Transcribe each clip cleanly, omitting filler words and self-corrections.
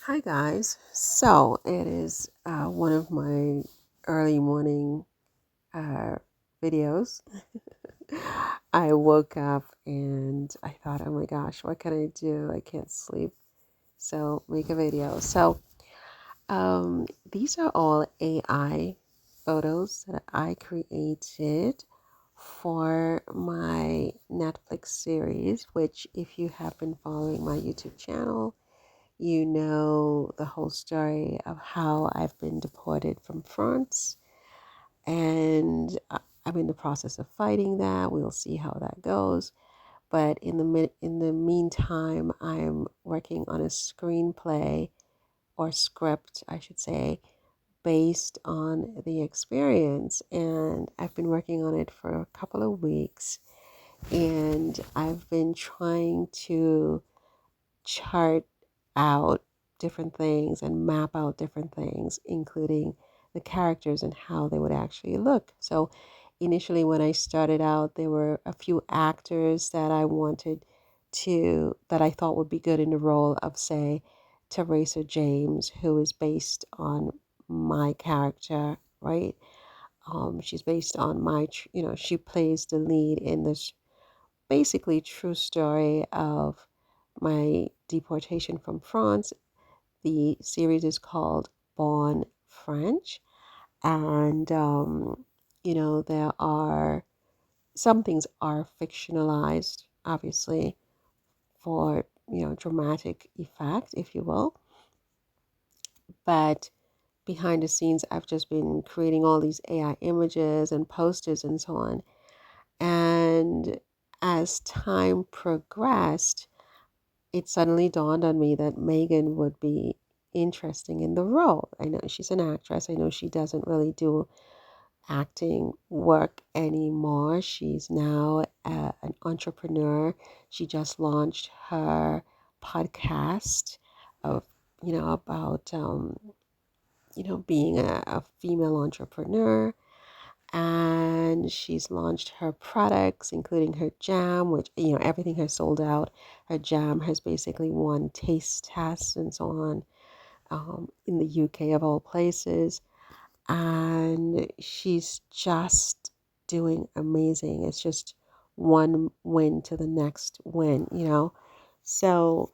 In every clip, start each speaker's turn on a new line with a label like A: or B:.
A: Hi guys. So it is one of my early morning uh, videos. I woke up and I thought, oh my gosh, what can I do? I can't sleep. So make a video. These are all AI photos that I created for my Netflix series, which if you have been following my YouTube channel, you know the whole story of how I've been deported from France, and I'm in the process of fighting that. We'll see how that goes. But in the meantime, I'm working on a screenplay or script, I should say, based on the experience. And I've been working on it for a couple of weeks, and I've been trying to chart out different things and map out different things, including the characters and how they would actually look. So, initially, when I started out, there were a few actors that that I thought would be good in the role of, say, Theresa James, who is based on my character, right? She's based on she plays the lead in this basically true story of my deportation from France. The series is called Born French, and there are some things are fictionalized, obviously, for dramatic effect, if you will. But behind the scenes, I've just been creating all these AI images and posters and so on. And as time progressed, it suddenly dawned on me that Meghan would be interesting in the role. I know she's an actress. I know she doesn't really do acting work anymore. She's now an entrepreneur. She just launched her podcast of, about, being a female entrepreneur, and she's launched her products, including her jam, which everything has sold out. Her jam has basically won taste tests and so on, in the UK of all places, and she's just doing amazing. It's just one win to the next win. So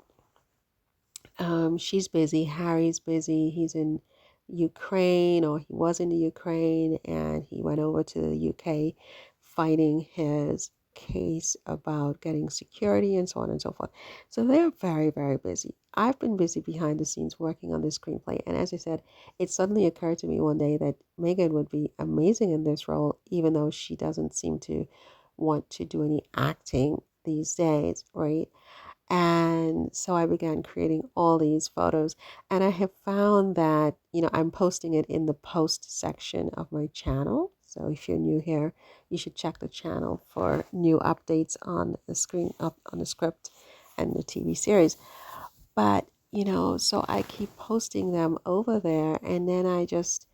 A: she's busy. Harry's busy. He's in Ukraine, or he was in the Ukraine, and he went over to the UK fighting his case about getting security and so on and so forth. So they're very, very busy. I've been busy behind the scenes working on this screenplay. And as I said, it suddenly occurred to me one day that Meghan would be amazing in this role, even though she doesn't seem to want to do any acting these days, right? And so I began creating all these photos. And I have found that, I'm posting it in the post section of my channel. So if you're new here, you should check the channel for new updates on the screen, up on the script and the TV series. But, so I keep posting them over there. And then I just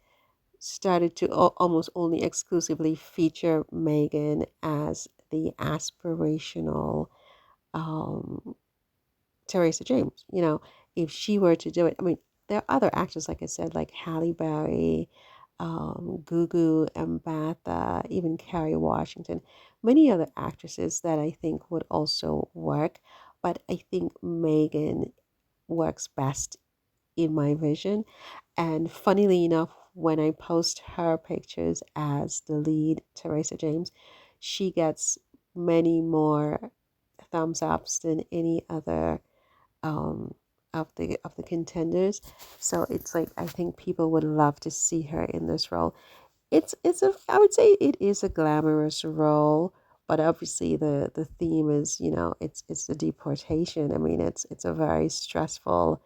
A: started to almost only exclusively feature Meghan as the aspirational um, Theresa James. If she were to do it, I mean, there are other actors, like I said, like Halle Berry, Gugu Mbatha, even Kerry Washington, many other actresses that I think would also work. But I think Meghan works best in my vision. And funnily enough, when I post her pictures as the lead, Theresa James, she gets many more thumbs ups than any other um, of the contenders. So it's like I think people would love to see her in this role. It's a I would say it is a glamorous role, but obviously the theme is it's the deportation. I mean it's a very stressful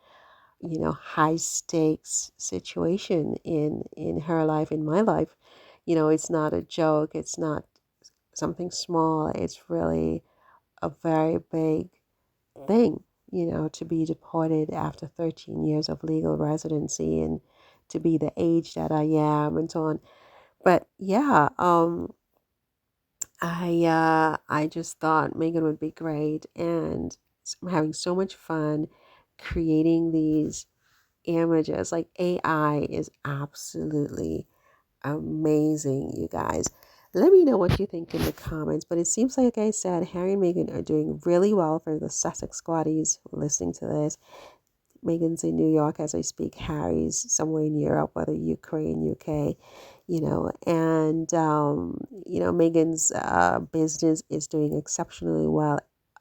A: high stakes situation in her life, in my life. It's not a joke. It's not something small. It's really a very big thing, to be deported after 13 years of legal residency and to be the age that I am and so on. But yeah, I just thought Megan would be great, and I'm having so much fun creating these. images. Like AI is absolutely amazing, you guys. Let me know what you think in the comments. But it seems like I said, Harry and Meghan are doing really well for the Sussex squatties listening to this. Meghan's in New York as I speak. Harry's somewhere in Europe, whether Ukraine, UK, Meghan's business is doing exceptionally well,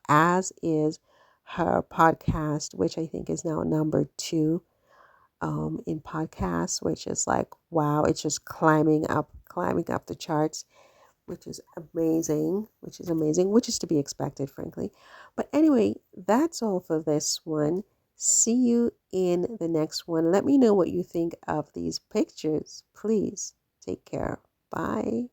A: as is her podcast, which I think is now number 2 in podcasts, which is like, wow, it's just climbing up the charts, which is amazing, which is to be expected, frankly. But anyway, that's all for this one. See you in the next one. Let me know what you think of these pictures. Please take care. Bye.